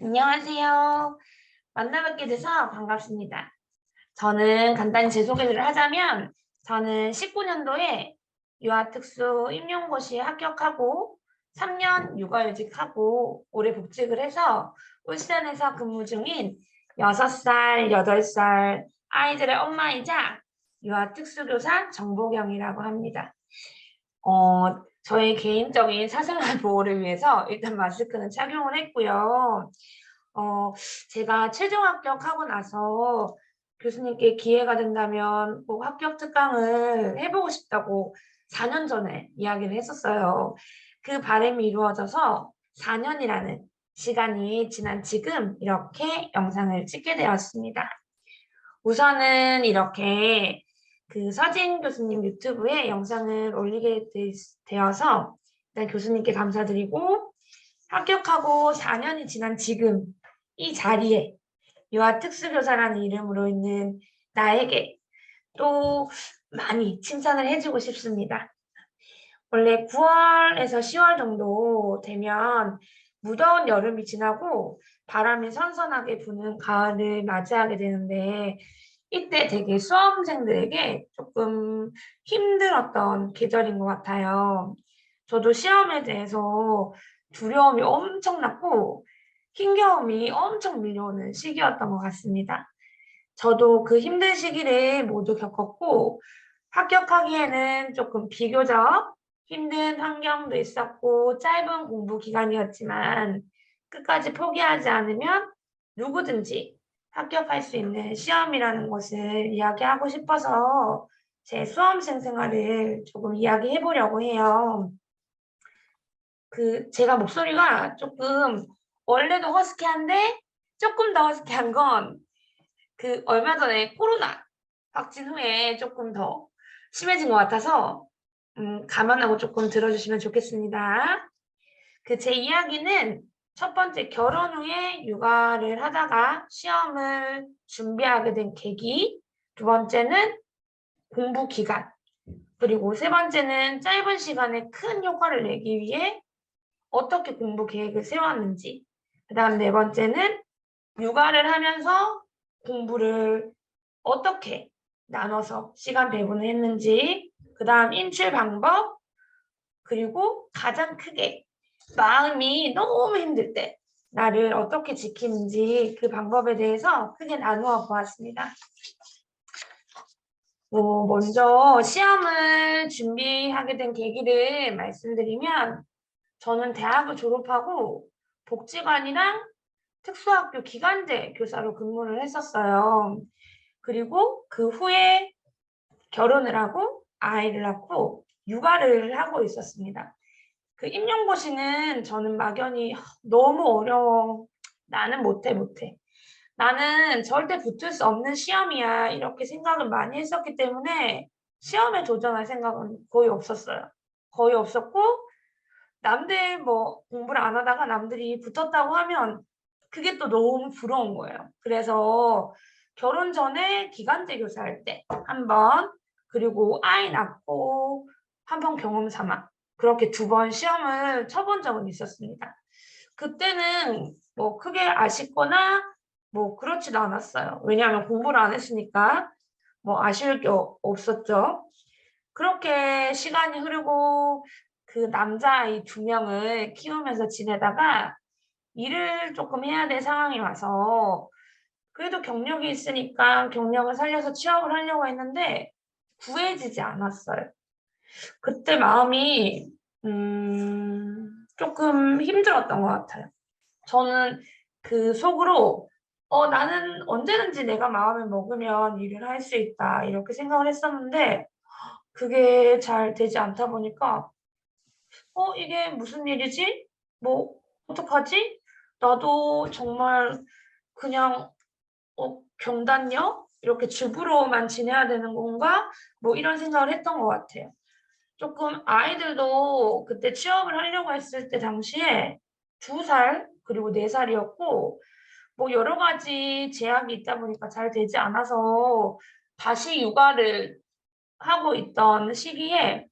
안녕하세요. 만나뵙게 돼서 반갑습니다. 저는 간단히 제 소개를 하자면, 저는 19년도에 유아특수 임용고시에 합격하고 3년 육아휴직하고 올해 복직을 해서 울산에서 근무 중인 6살, 8살 아이들의 엄마이자 유아특수교사 정보경이라고 합니다. 저의 개인적인 사생활 보호를 위해서 일단 마스크는 착용을 했고요. 어, 제가 최종 합격하고 나서 교수님께 기회가 된다면 꼭 합격 특강을 해보고 싶다고 4년 전에 이야기를 했었어요. 그 바람이 이루어져서 4년이라는 시간이 지난 지금 이렇게 영상을 찍게 되었습니다. 우선은 이렇게 그 서진 교수님 유튜브에 영상을 올리게 되어서 일단 교수님께 감사드리고 합격하고 4년이 지난 지금 이 자리에 유아특수교사라는 이름으로 있는 나에게 또 많이 칭찬을 해주고 싶습니다. 원래 9월에서 10월 정도 되면 무더운 여름이 지나고 바람이 선선하게 부는 가을을 맞이하게 되는데 이때 되게 수험생들에게 조금 힘들었던 계절인 것 같아요. 저도 시험에 대해서 두려움이 엄청났고 힘겨움이 엄청 밀려오는 시기였던 것 같습니다. 저도 그 힘든 시기를 모두 겪었고 합격하기에는 조금 비교적 힘든 환경도 있었고 짧은 공부 기간이었지만 끝까지 포기하지 않으면 누구든지 합격할 수 있는 시험이라는 것을 이야기하고 싶어서 제 수험생 생활을 조금 이야기해 보려고 해요. 제가 목소리가 조금 원래도 허스키한데 조금 더 허스키한 건 얼마 전에 코로나 확진 후에 조금 더 심해진 것 같아서 감안하고 조금 들어주시면 좋겠습니다. 제 이야기는 첫 번째 결혼 후에 육아를 하다가 시험을 준비하게 된 계기, 두 번째는 공부 기간, 그리고 세 번째는 짧은 시간에 큰 효과를 내기 위해 어떻게 공부 계획을 세웠는지, 그 다음 네 번째는 육아를 하면서 공부를 어떻게 나눠서 시간 배분을 했는지, 그 다음 인출 방법, 그리고 가장 크게 마음이 너무 힘들 때 나를 어떻게 지키는지 그 방법에 대해서 크게 나누어 보았습니다. 먼저 시험을 준비하게 된 계기를 말씀드리면 저는 대학을 졸업하고 복지관이랑 특수학교 기간제 교사로 근무를 했었어요. 그리고 그 후에 결혼을 하고 아이를 낳고 육아를 하고 있었습니다. 임용고시는 저는 막연히 너무 어려워. 나는 못해. 나는 절대 붙을 수 없는 시험이야. 이렇게 생각을 많이 했었기 때문에 시험에 도전할 생각은 거의 없었어요. 거의 없었고 남들 뭐 공부를 안 하다가 남들이 붙었다고 하면 그게 또 너무 부러운 거예요. 그래서 결혼 전에 기간제 교사할 때 한 번, 그리고 아이 낳고 한 번 경험 삼아 그렇게 2번 시험을 쳐본 적은 있었습니다. 그때는 뭐 크게 아쉽거나 뭐 그렇지도 않았어요. 왜냐하면 공부를 안 했으니까 뭐 아쉬울 게 없었죠. 그렇게 시간이 흐르고 남자아이 2명을 키우면서 지내다가 일을 조금 해야 될 상황이 와서 그래도 경력이 있으니까 경력을 살려서 취업을 하려고 했는데 구해지지 않았어요. 그때 마음이 조금 힘들었던 것 같아요. 저는 속으로 나는 언제든지 내가 마음을 먹으면 일을 할 수 있다 이렇게 생각을 했었는데 그게 잘 되지 않다 보니까 이게 무슨 일이지? 뭐 어떡하지? 나도 정말 그냥 경단녀? 이렇게 주부로만 지내야 되는 건가? 뭐 이런 생각을 했던 것 같아요. 조금 아이들도 그때 취업을 하려고 했을 때 당시에 2살 그리고 4살이었고 뭐 여러 가지 제약이 있다 보니까 잘 되지 않아서 다시 육아를 하고 있던 시기에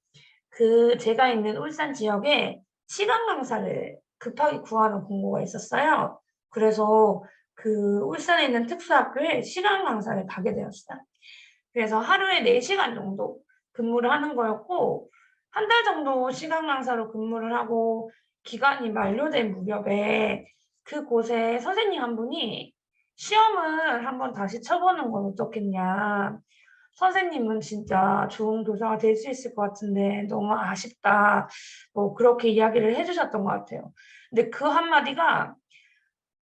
제가 있는 울산 지역에 시간 강사를 급하게 구하는 공고가 있었어요. 그래서 그 울산에 있는 특수학교에 시간 강사를 가게 되었어요. 그래서 하루에 4시간 정도 근무를 하는 거였고, 한 달 정도 시간 강사로 근무를 하고 기간이 만료된 무렵에 그곳에 선생님 한 분이 시험을 한번 다시 쳐보는 건 어떻겠냐. 선생님은 진짜 좋은 교사가 될 수 있을 것 같은데 너무 아쉽다. 뭐 그렇게 이야기를 해주셨던 것 같아요. 근데 그 한마디가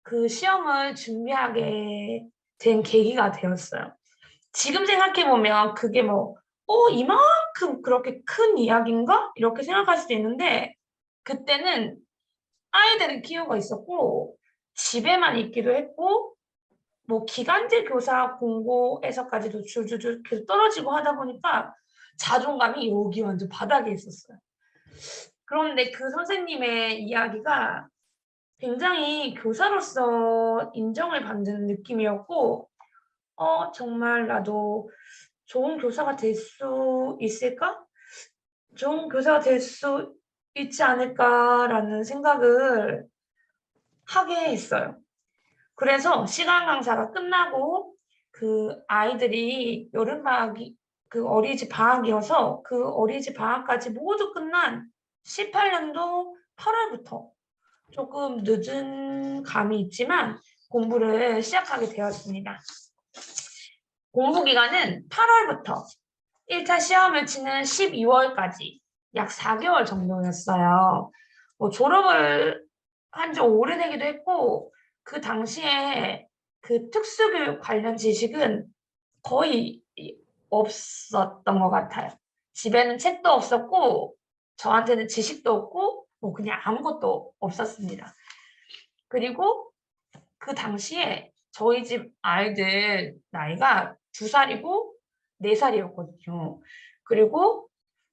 그 시험을 준비하게 된 계기가 되었어요. 지금 생각해보면 그게 뭐, 이만큼 그렇게 큰 이야기인가? 이렇게 생각할 수도 있는데, 그때는 아이들을 키우고 있었고, 집에만 있기도 했고, 뭐, 기간제 교사 공고에서까지도 줄줄줄 계속 떨어지고 하다 보니까 자존감이 여기 완전 바닥에 있었어요. 그런데 그 선생님의 이야기가 굉장히 교사로서 인정을 받는 느낌이었고, 정말 나도 좋은 교사가 될 수 있을까? 좋은 교사가 될 수 있지 않을까라는 생각을 하게 했어요. 그래서 시간 강사가 끝나고 그 아이들이 여름방학이 그 어린이집 방학이어서 그 어린이집 방학까지 모두 끝난 18년도 8월부터 조금 늦은 감이 있지만 공부를 시작하게 되었습니다. 공부 기간은 8월부터 1차 시험을 치는 12월까지 약 4개월 정도였어요. 뭐 졸업을 한 지 오래되기도 했고, 그 당시에 그 특수교육 관련 지식은 거의 없었던 것 같아요. 집에는 책도 없었고, 저한테는 지식도 없고, 뭐 그냥 아무것도 없었습니다. 그리고 그 당시에 저희 집 아이들 나이가 2살이고 4살이었거든요. 그리고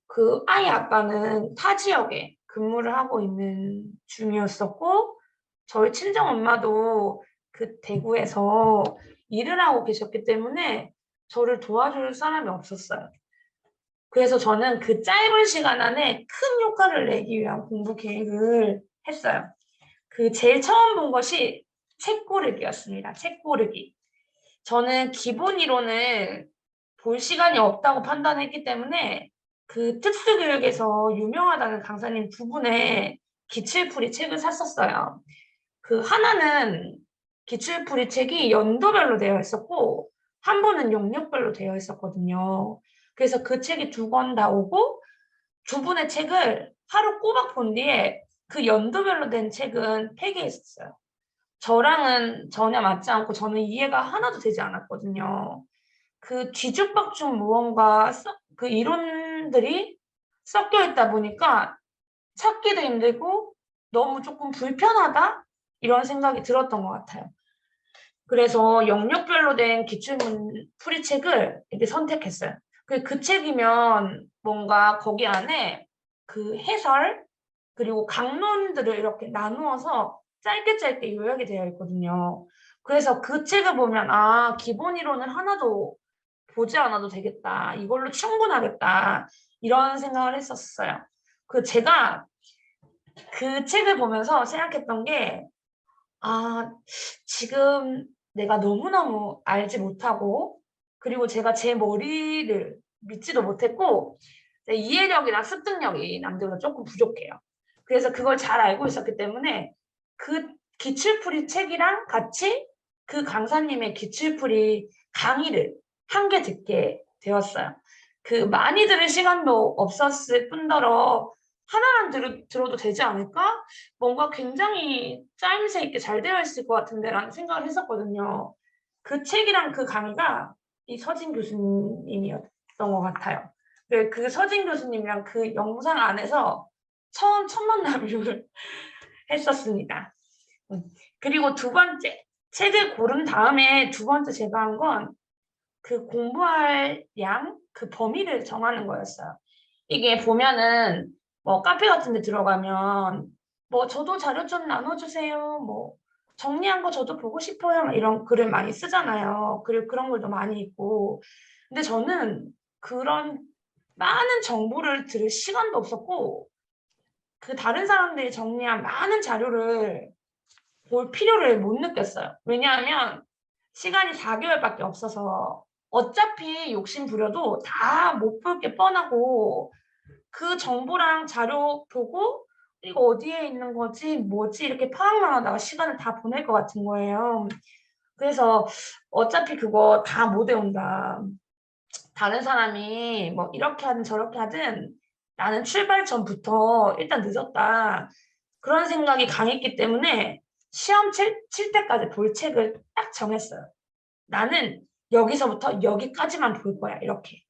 그 아이 아빠는 타 지역에 근무를 하고 있는 중이었었고, 저희 친정 엄마도 그 대구에서 일을 하고 계셨기 때문에 저를 도와줄 사람이 없었어요. 그래서 저는 그 짧은 시간 안에 큰 효과를 내기 위한 공부 계획을 했어요. 그 제일 처음 본 것이 책 고르기였습니다. 책 고르기. 저는 기본 이론을 볼 시간이 없다고 판단했기 때문에 그 특수교육에서 유명하다는 강사님 두 분의 기출풀이 책을 샀었어요. 그 하나는 기출풀이 책이 연도별로 되어 있었고 한 번은 영역별로 되어 있었거든요. 그래서 그 책이 2권 다 오고 두 분의 책을 하루 꼬박 본 뒤에 그 연도별로 된 책은 폐기했었어요. 저랑은 전혀 맞지 않고 저는 이해가 하나도 되지 않았거든요. 그 뒤죽박죽 무언가 그 이론들이 섞여 있다 보니까 찾기도 힘들고 너무 조금 불편하다? 이런 생각이 들었던 것 같아요. 그래서 영역별로 된 기출문 풀이책을 이렇게 선택했어요. 그 책이면 뭔가 거기 안에 그 해설 그리고 강론들을 이렇게 나누어서 짧게 짧게 요약이 되어 있거든요. 그래서 그 책을 보면 기본 이론을 하나도 보지 않아도 되겠다. 이걸로 충분하겠다. 이런 생각을 했었어요. 제가 그 책을 보면서 생각했던 게 지금 내가 너무너무 알지 못하고, 그리고 제가 제 머리를 믿지도 못했고, 이해력이나 습득력이 남들보다 조금 부족해요. 그래서 그걸 잘 알고 있었기 때문에 그 기출풀이 책이랑 같이 그 강사님의 기출풀이 강의를 한 개 듣게 되었어요. 많이 들을 시간도 없었을 뿐더러 하나만 들어도 되지 않을까? 뭔가 굉장히 짜임새 있게 잘 되어 있을 것 같은데 라는 생각을 했었거든요. 그 책이랑 그 강의가 이 서진 교수님이었던 것 같아요. 그 서진 교수님이랑 그 영상 안에서 처음 첫 만남을 했었습니다. 그리고 두 번째, 책을 고른 다음에 두 번째 제가 한 건 그 공부할 양, 그 범위를 정하는 거였어요. 이게 보면은 뭐 카페 같은 데 들어가면 뭐 저도 자료 좀 나눠주세요. 뭐 정리한 거 저도 보고 싶어요. 이런 글을 많이 쓰잖아요. 그리고 그런 글도 많이 있고. 근데 저는 그런 많은 정보를 들을 시간도 없었고 그 다른 사람들이 정리한 많은 자료를 볼 필요를 못 느꼈어요. 왜냐하면 시간이 4개월밖에 없어서 어차피 욕심 부려도 다 못 볼 게 뻔하고 그 정보랑 자료 보고 이거 어디에 있는 거지 뭐지 이렇게 파악만 하다가 시간을 다 보낼 것 같은 거예요. 그래서 어차피 그거 다 못 외운다. 다른 사람이 뭐 이렇게 하든 저렇게 하든 나는 출발 전부터 일단 늦었다. 그런 생각이 강했기 때문에 시험 칠 때까지 볼 책을 딱 정했어요. 나는 여기서부터 여기까지만 볼 거야. 이렇게.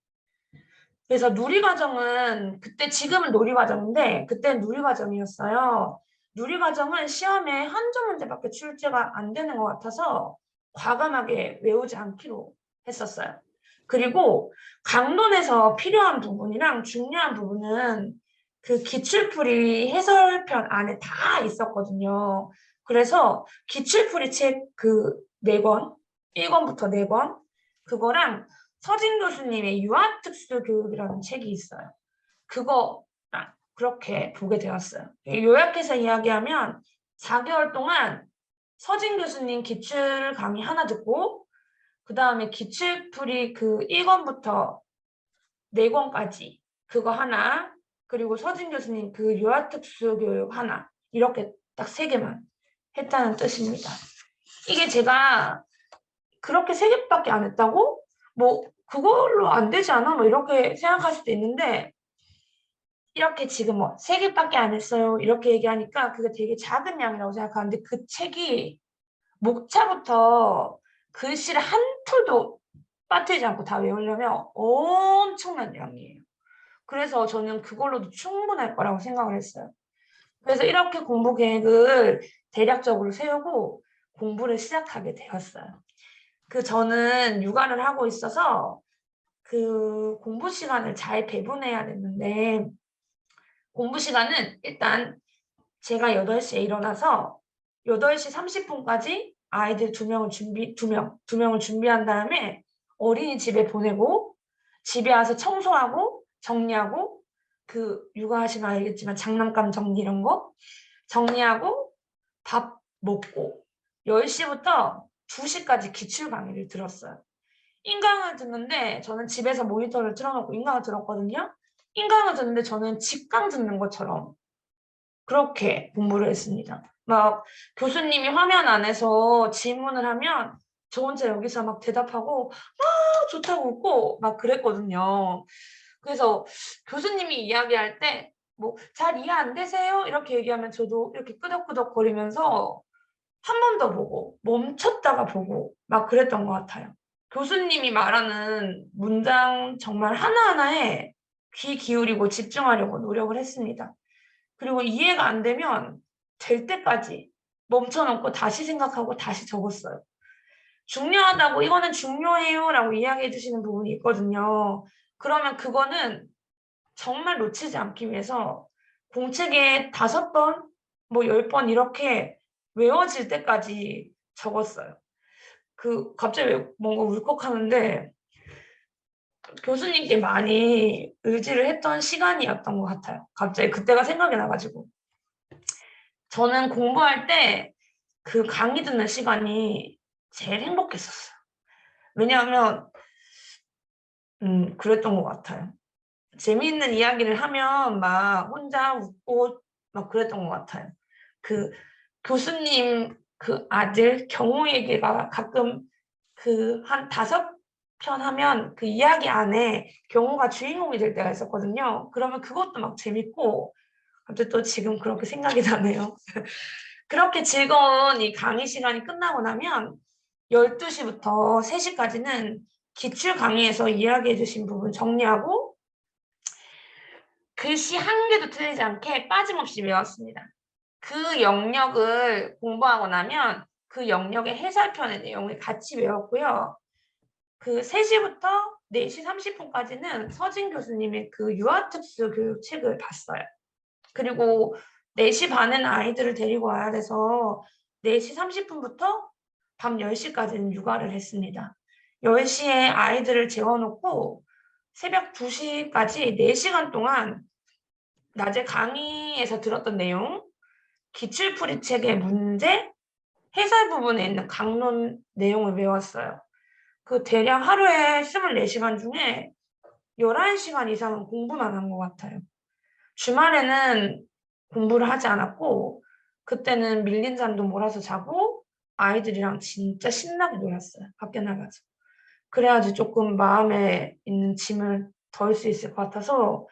그래서 누리과정은 그때 지금은 놀이과정인데 그때는 누리과정이었어요. 누리과정은 시험에 한두 문제밖에 출제가 안 되는 것 같아서 과감하게 외우지 않기로 했었어요. 그리고 강론에서 필요한 부분이랑 중요한 부분은 그 기출풀이 해설편 안에 다 있었거든요. 그래서 기출풀이 책 그 4권, 1권부터 4권, 그거랑 서진 교수님의 유아특수교육이라는 책이 있어요. 그거 그렇게 보게 되었어요. 요약해서 이야기하면 4개월 동안 서진 교수님 기출 강의 하나 듣고 그 다음에 기출풀이 그 1권부터 4권까지 그거 하나 그리고 서진 교수님 그 유아특수교육 하나 이렇게 딱 3개만 했다는 뜻입니다. 이게 제가 그렇게 3개밖에 안 했다고? 뭐 그걸로 안 되지 않아? 뭐 이렇게 생각할 수도 있는데 이렇게 지금 뭐 3개밖에 안 했어요. 이렇게 얘기하니까 그게 되게 작은 양이라고 생각하는데 그 책이 목차부터 글씨를 한 툴도 빠뜨리지 않고 다 외우려면 엄청난 양이에요. 그래서 저는 그걸로도 충분할 거라고 생각을 했어요. 그래서 이렇게 공부 계획을 대략적으로 세우고 공부를 시작하게 되었어요. 저는 육아를 하고 있어서 그 공부 시간을 잘 배분해야 됐는데 공부 시간은 일단 제가 8시에 일어나서 8시 30분까지 아이들 2명을 준비한 다음에 어린이집에 보내고 집에 와서 청소하고 정리하고 그 육아하시면 알겠지만 장난감 정리 이런 거 정리하고 밥 먹고 10시부터 2시까지 기출 강의를 들었어요. 인강을 듣는데 저는 집에서 모니터를 틀어놓고 인강을 들었거든요. 인강을 듣는데 저는 직강 듣는 것처럼 그렇게 공부를 했습니다. 막 교수님이 화면 안에서 질문을 하면 저 혼자 여기서 막 대답하고 좋다고 웃고 막 그랬거든요. 그래서 교수님이 이야기할 때 뭐 잘 이해 안 되세요? 이렇게 얘기하면 저도 이렇게 끄덕끄덕거리면서 한 번 더 보고 멈췄다가 보고 막 그랬던 것 같아요. 교수님이 말하는 문장 정말 하나하나에 귀 기울이고 집중하려고 노력을 했습니다. 그리고 이해가 안 되면 될 때까지 멈춰놓고 다시 생각하고 다시 적었어요. 중요하다고 이거는 중요해요 라고 이야기해 주시는 부분이 있거든요. 그러면 그거는 정말 놓치지 않기 위해서 공책에 5번, 뭐 10번 이렇게 외워질 때까지 적었어요. 갑자기 뭔가 울컥하는데 교수님께 많이 의지를 했던 시간이었던 것 같아요. 갑자기 그때가 생각이 나가지고. 저는 공부할 때 그 강의 듣는 시간이 제일 행복했었어요. 왜냐하면, 그랬던 것 같아요. 재미있는 이야기를 하면 막 혼자 웃고 막 그랬던 것 같아요. 그 교수님 그 아들 경호 얘기가 가끔 한 5편 하면 그 이야기 안에 경호가 주인공이 될 때가 있었거든요. 그러면 그것도 막 재밌고 갑자기 또 지금 그렇게 생각이 나네요. 그렇게 즐거운 이 강의 시간이 끝나고 나면 12시부터 3시까지는 기출 강의에서 이야기해 주신 부분 정리하고 글씨 한 개도 틀리지 않게 빠짐없이 외웠습니다. 그 영역을 공부하고 나면 그 영역의 해설편의 내용을 같이 외웠고요. 3시부터 4시 30분까지는 서진 교수님의 그 유아특수 교육책을 봤어요. 그리고 4시 반에는 아이들을 데리고 와야 돼서 4시 30분부터 밤 10시까지는 육아를 했습니다. 10시에 아이들을 재워놓고 새벽 2시까지 4시간 동안 낮에 강의에서 들었던 내용, 기출풀이 책의 문제, 해설 부분에 있는 강론 내용을 외웠어요. 그 대략 하루에 24시간 중에 11시간 이상은 공부만 한 것 같아요. 주말에는 공부를 하지 않았고, 그때는 밀린 잠도 몰아서 자고, 아이들이랑 진짜 신나게 놀았어요. 밖에 나가서. 그래야지 조금 마음에 있는 짐을 덜 수 있을 것 같아서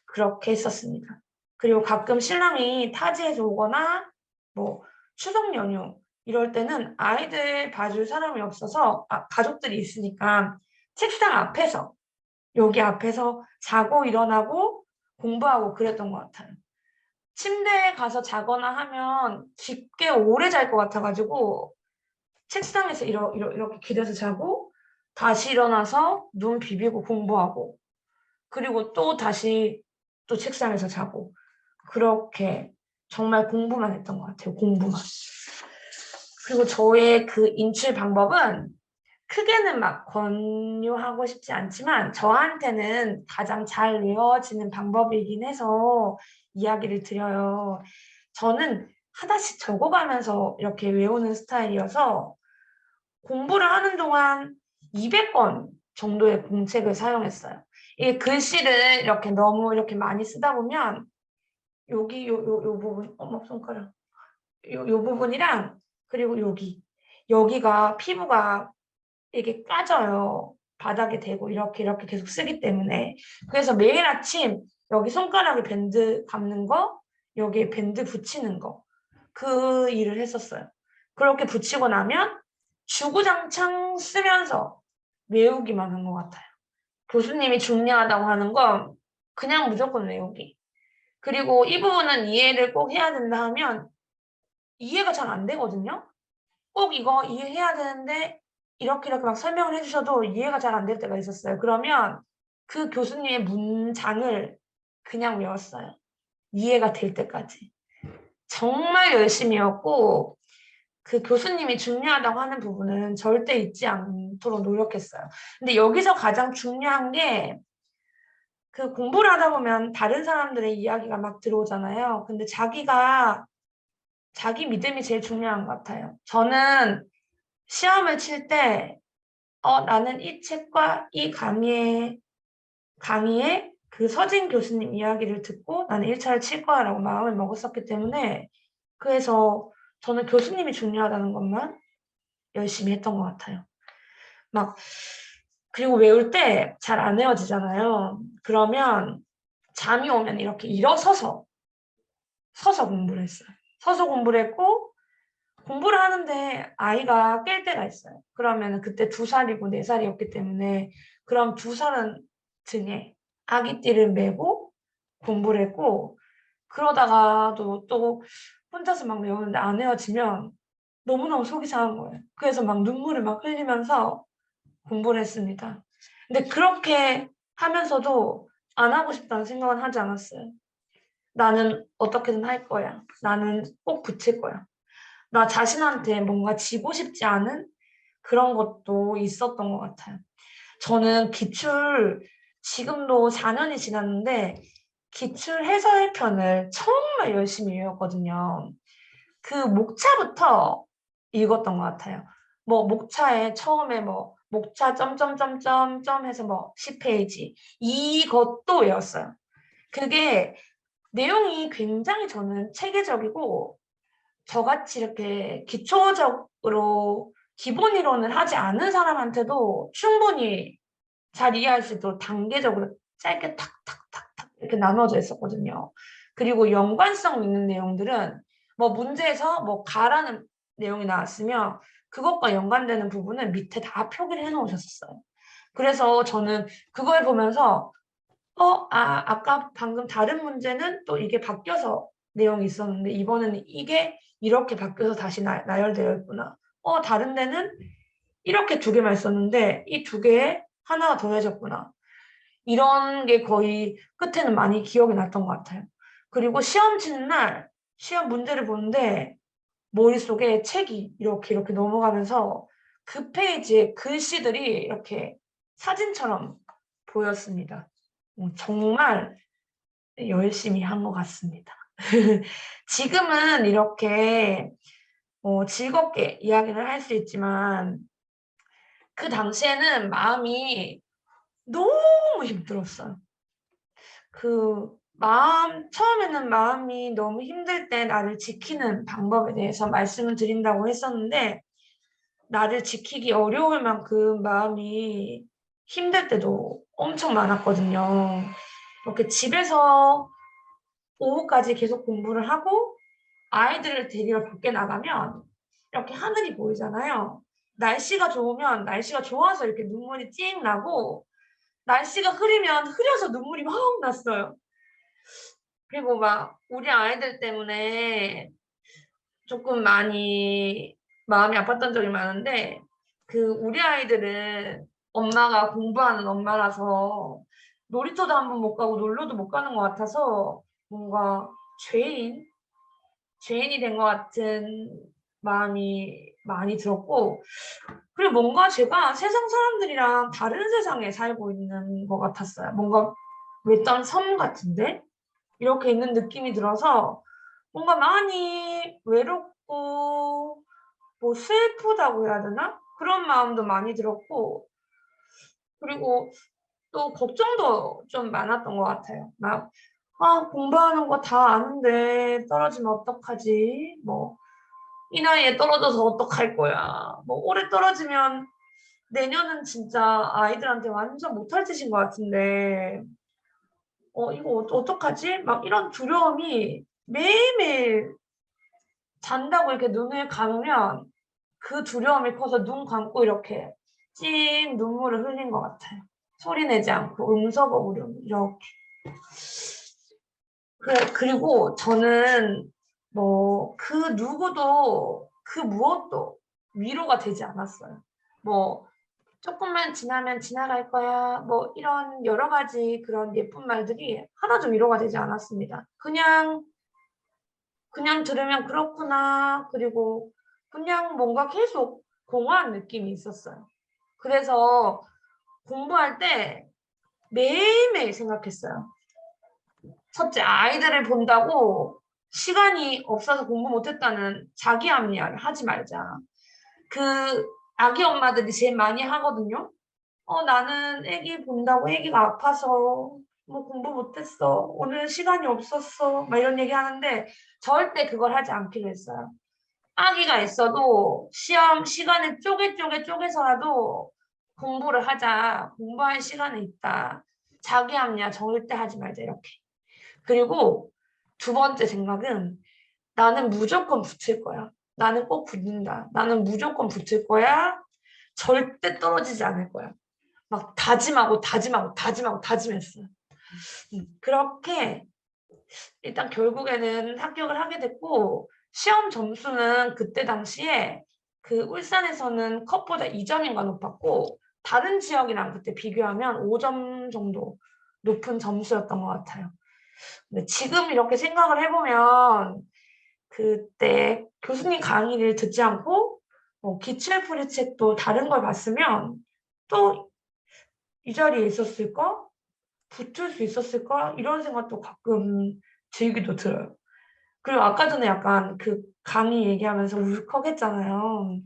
그렇게 했었습니다. 그리고 가끔 신랑이 타지에서 오거나, 뭐, 추석 연휴, 이럴 때는 아이들 봐줄 사람이 없어서, 가족들이 있으니까 책상 앞에서, 여기 앞에서 자고 일어나고 공부하고 그랬던 것 같아요. 침대에 가서 자거나 하면 깊게 오래 잘 것 같아가지고 책상에서 이렇게 기대서 자고 다시 일어나서 눈 비비고 공부하고 그리고 또 다시 또 책상에서 자고 그렇게 정말 공부만 했던 것 같아요. 공부만. 그리고 저의 그 인출 방법은 크게는 막 권유하고 싶지 않지만 저한테는 가장 잘 외워지는 방법이긴 해서 이야기를 드려요. 저는 하나씩 적어가면서 이렇게 외우는 스타일이어서 공부를 하는 동안 200권 정도의 공책을 사용했어요. 이 글씨를 이렇게 너무 이렇게 많이 쓰다 보면 여기 요 부분, 어머 손가락, 요 부분이랑 그리고 여기가 피부가 이게 까져요. 바닥에 대고 이렇게 계속 쓰기 때문에. 그래서 매일 아침 여기 손가락에 밴드 감는 거, 여기에 밴드 붙이는 거. 그 일을 했었어요. 그렇게 붙이고 나면 주구장창 쓰면서 외우기만 한 것 같아요. 교수님이 중요하다고 하는 건 그냥 무조건 외우기. 그리고 이 부분은 이해를 꼭 해야 된다 하면 이해가 잘 안 되거든요. 꼭 이거 이해해야 되는데 이렇게 막 설명을 해주셔도 이해가 잘 안 될 때가 있었어요. 그러면 그 교수님의 문장을 그냥 외웠어요. 이해가 될 때까지. 정말 열심히 외웠고 그 교수님이 중요하다고 하는 부분은 절대 잊지 않도록 노력했어요. 근데 여기서 가장 중요한 게 그 공부를 하다 보면 다른 사람들의 이야기가 막 들어오잖아요. 근데 자기 믿음이 제일 중요한 것 같아요. 저는 시험을 칠 때, 나는 이 책과 이 강의에 그 서진 교수님 이야기를 듣고 나는 1차를 칠 거야라고 마음을 먹었었기 때문에 그래서 저는 교수님이 중요하다는 것만 열심히 했던 것 같아요. 막, 그리고 외울 때 잘 안 외워지잖아요. 그러면 잠이 오면 이렇게 서서 공부를 했어요. 서서 공부를 했고, 공부를 하는데 아이가 깰 때가 있어요. 그러면 그때 2살이고 4살이었기 때문에 그럼 2살은 등에 아기띠를 메고 공부를 했고 그러다가도 또 혼자서 막 외우는데 안 외워지면 너무너무 속이 상한 거예요. 그래서 막 눈물을 막 흘리면서 공부를 했습니다. 근데 그렇게 하면서도 안 하고 싶다는 생각은 하지 않았어요. 나는 어떻게든 할 거야. 나는 꼭 붙일 거야. 나 자신한테 뭔가 지고 싶지 않은 그런 것도 있었던 것 같아요. 저는 지금도 4년이 지났는데, 기출 해설편을 정말 열심히 외웠거든요. 그 목차부터 읽었던 것 같아요. 뭐, 목차에 처음에 뭐, 목차 점점점점점 해서 뭐, 10페이지. 이것도 외웠어요. 그게 내용이 굉장히 저는 체계적이고, 저같이 이렇게 기초적으로 기본 이론을 하지 않은 사람한테도 충분히 잘 이해할 수 있도록 단계적으로 짧게 탁탁탁탁 이렇게 나눠져 있었거든요. 그리고 연관성 있는 내용들은 뭐 문제에서 뭐 가라는 내용이 나왔으면 그것과 연관되는 부분은 밑에 다 표기를 해 놓으셨어요. 그래서 저는 그걸 보면서 아까 방금 다른 문제는 또 이게 바뀌어서 내용이 있었는데 이번에는 이게 이렇게 바뀌어서 다시 나열되어 있구나. 다른 데는 이렇게 2개만 있었는데 이 2개에 하나가 더해졌구나. 이런 게 거의 끝에는 많이 기억이 났던 것 같아요. 그리고 시험 치는 날 시험 문제를 보는데 머릿속에 책이 이렇게 넘어가면서 그 페이지에 글씨들이 이렇게 사진처럼 보였습니다. 정말 열심히 한 것 같습니다. 지금은 이렇게 즐겁게 이야기를 할 수 있지만 그 당시에는 마음이 너무 힘들었어요. 처음에는 마음이 너무 힘들 때 나를 지키는 방법에 대해서 말씀을 드린다고 했었는데, 나를 지키기 어려울 만큼 마음이 힘들 때도 엄청 많았거든요. 이렇게 집에서 오후까지 계속 공부를 하고 아이들을 데리러 밖에 나가면 이렇게 하늘이 보이잖아요. 날씨가 좋으면 날씨가 좋아서 이렇게 눈물이 찡 나고, 날씨가 흐리면 흐려서 눈물이 확 났어요. 그리고 막 우리 아이들 때문에 조금 많이 마음이 아팠던 적이 많은데, 우리 아이들은 엄마가 공부하는 엄마라서 놀이터도 한번 못 가고 놀러도 못 가는 것 같아서 뭔가 죄인? 죄인이 된 것 같은 마음이 많이 들었고, 그리고 뭔가 제가 세상 사람들이랑 다른 세상에 살고 있는 것 같았어요. 뭔가 외딴 섬 같은데? 이렇게 있는 느낌이 들어서 뭔가 많이 외롭고 뭐 슬프다고 해야 되나? 그런 마음도 많이 들었고, 그리고 또 걱정도 좀 많았던 것 같아요. 막, 공부하는 거 다 아는데 떨어지면 어떡하지? 뭐, 이 나이에 떨어져서 어떡할 거야? 뭐, 올해 떨어지면 내년은 진짜 아이들한테 완전 못할 짓인 것 같은데, 이거 어떡하지? 막 이런 두려움이 매일매일 잔다고 이렇게 눈을 감으면 그 두려움이 커서 눈 감고 이렇게 찐 눈물을 흘린 것 같아요. 소리 내지 않고 음서거으로 이렇게. 그리고 저는 뭐 그 누구도 그 무엇도 위로가 되지 않았어요. 뭐 조금만 지나면 지나갈 거야. 뭐 이런 여러 가지 그런 예쁜 말들이 하나도 위로가 되지 않았습니다. 그냥 들으면 그렇구나. 그리고 그냥 뭔가 계속 공허한 느낌이 있었어요. 그래서 공부할 때 매일매일 생각했어요. 첫째, 아이들을 본다고 시간이 없어서 공부 못했다는 자기 합리화를 하지 말자. 아기 엄마들이 제일 많이 하거든요. 나는 애기 본다고 애기가 아파서 뭐 공부 못했어. 오늘 시간이 없었어. 막 이런 얘기 하는데 절대 그걸 하지 않기로 했어요. 아기가 있어도 시험 시간을 쪼개서라도 공부를 하자. 공부할 시간이 있다. 자기 합리화 절대 하지 말자 이렇게. 그리고 두 번째 생각은 나는 무조건 붙을 거야. 나는 꼭 붙는다. 나는 무조건 붙을 거야. 절대 떨어지지 않을 거야. 막 다짐했어요. 그렇게 일단 결국에는 합격을 하게 됐고, 시험 점수는 그때 당시에 울산에서는 컷보다 2점인가 높았고, 다른 지역이랑 그때 비교하면 5점 정도 높은 점수였던 것 같아요. 근데 지금 이렇게 생각을 해보면 그때 교수님 강의를 듣지 않고 기출풀이 책도 다른 걸 봤으면 또 이 자리에 있었을까? 붙을 수 있었을까? 이런 생각도 가끔 들기도 들어요. 그리고 아까 전에 약간 강의 얘기하면서 울컥했잖아요.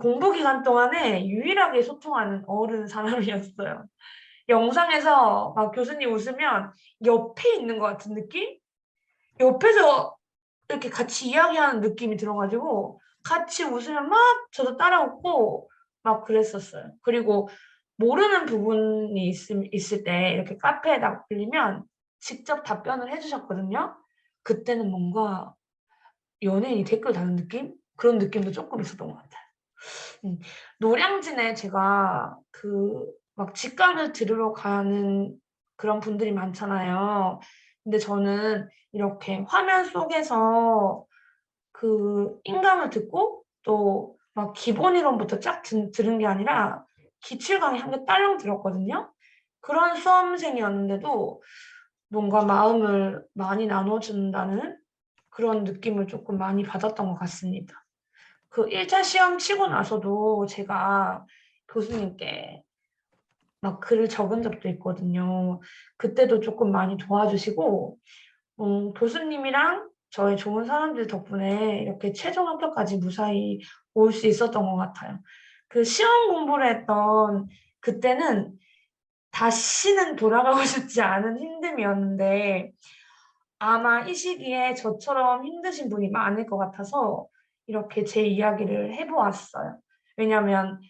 공부 기간 동안에 유일하게 소통하는 어른 사람이었어요. 영상에서 막 교수님 웃으면 옆에 있는 것 같은 느낌? 옆에서 이렇게 같이 이야기하는 느낌이 들어가지고 같이 웃으면 막 저도 따라 웃고 막 그랬었어요. 그리고 모르는 부분이 있을 때 이렇게 카페에다 올리면 직접 답변을 해주셨거든요. 그때는 뭔가 연예인이 댓글 다는 느낌? 그런 느낌도 조금 있었던 것 같아요. 노량진에 제가 막 직강을 들으러 가는 그런 분들이 많잖아요. 근데 저는 이렇게 화면 속에서 인강을 듣고 또 막 기본 이론부터 쫙 들은 게 아니라 기출 강의 한 개 딸랑 들었거든요. 그런 수험생이었는데도 뭔가 마음을 많이 나눠준다는 그런 느낌을 조금 많이 받았던 것 같습니다. 1차 시험 치고 나서도 제가 교수님께 막 글을 적은 적도 있거든요. 그때도 조금 많이 도와주시고, 교수님이랑 저희 좋은 사람들 덕분에 이렇게 최종 합격까지 무사히 올 수 있었던 것 같아요. 그 시험 공부를 했던 그때는 다시는 돌아가고 싶지 않은 힘듦이었는데 아마 이 시기에 저처럼 힘드신 분이 많을 것 같아서 이렇게 제 이야기를 해보았어요. 왜냐하면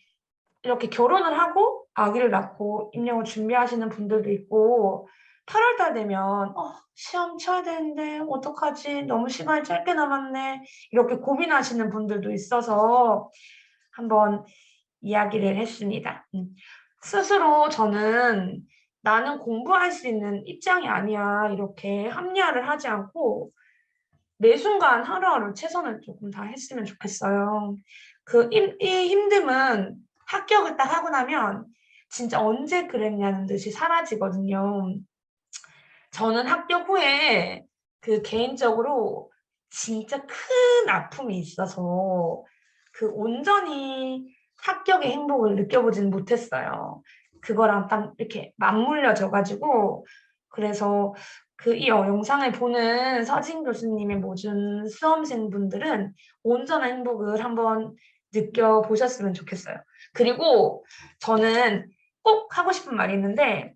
이렇게 결혼을 하고 아기를 낳고 임용을 준비하시는 분들도 있고 8월 달 되면 시험 쳐야 되는데 어떡하지? 너무 시간이 짧게 남았네. 이렇게 고민하시는 분들도 있어서 한번 이야기를 했습니다. 스스로 저는 나는 공부할 수 있는 입장이 아니야. 이렇게 합리화를 하지 않고 매 순간 하루하루 최선을 조금 다 했으면 좋겠어요. 이 힘듦은 합격을 딱 하고 나면 진짜 언제 그랬냐는 듯이 사라지거든요. 저는 합격 후에 그 개인적으로 진짜 큰 아픔이 있어서 그 온전히 합격의 행복을 느껴보지는 못했어요. 그거랑 딱 이렇게 맞물려져가지고 그래서 그 이 영상을 보는 서진 교수님의 모든 수험생분들은 온전한 행복을 한번 느껴보셨으면 좋겠어요. 그리고 저는 꼭 하고 싶은 말이 있는데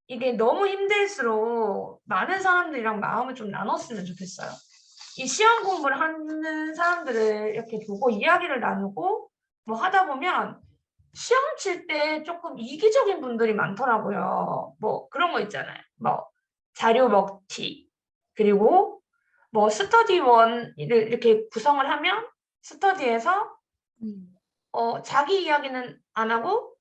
이게 너무 힘들수록 많은 사람들이랑 마음을 좀 나눴으면 좋겠어요. 이 시험 공부를 하는 사람들을 이렇게 보고 이야기를 나누고 뭐 하다 보면 시험 칠 때 조금 이기적인 분들이 많더라고요. 뭐 그런 거 있잖아요. 뭐 자료 먹튀 그리고 뭐 스터디원을 이렇게 구성을 하면 스터디에서 음. 자기 이야기는 안 하고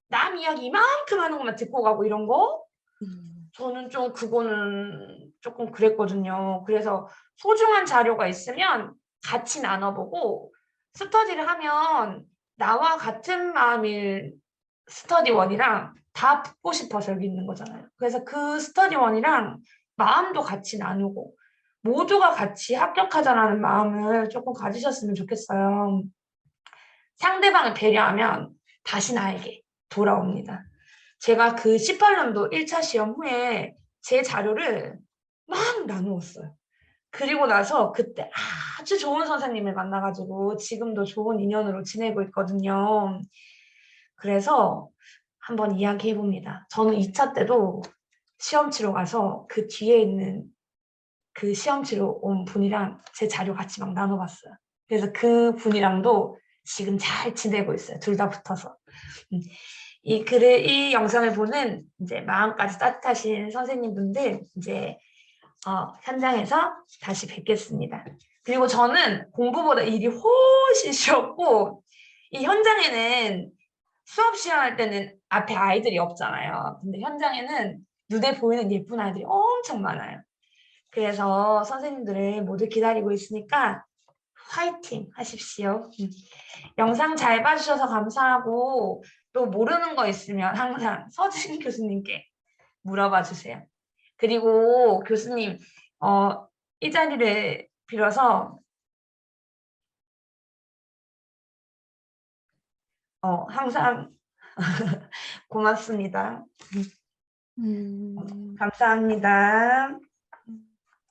남 이야기 이만큼 하는 것만 듣고 가고 이런 거 음. 저는 좀 그거는 조금 그랬거든요. 그래서 소중한 자료가 있으면 같이 나눠보고 스터디를 하면 나와 같은 마음일 스터디원이랑 다 붙고 싶어서 여기 있는 거잖아요. 그래서 그 스터디원이랑 마음도 같이 나누고 모두가 같이 합격하자라는 마음을 조금 가지셨으면 좋겠어요. 상대방을 배려하면 다시 나에게 돌아옵니다. 제가 그 18년도 1차 시험 후에 제 자료를 막 나누었어요. 그리고 나서 그때 아주 좋은 선생님을 만나가지고 지금도 좋은 인연으로 지내고 있거든요. 그래서 한번 이야기해 봅니다. 저는 2차 때도 시험 치러 가서 그 뒤에 있는 그 시험 치러 온 분이랑 제 자료 같이 막 나눠봤어요. 그래서 그 분이랑도 지금 잘 지내고 있어요. 둘 다 붙어서. 이 영상을 보는 이제 마음까지 따뜻하신 선생님분들 이제 현장에서 다시 뵙겠습니다. 그리고 저는 공부보다 일이 훨씬 쉬웠고 이 현장에는 수업 시간할 때는 앞에 아이들이 없잖아요. 근데 현장에는 눈에 보이는 예쁜 아이들이 엄청 많아요. 그래서 선생님들을 모두 기다리고 있으니까 화이팅 하십시오. 영상 잘 봐주셔서 감사하고 또 모르는 거 있으면 항상 서진 교수님께 물어봐 주세요. 그리고 교수님, 이 자리를 빌어서 항상 고맙습니다. 음. 감사합니다.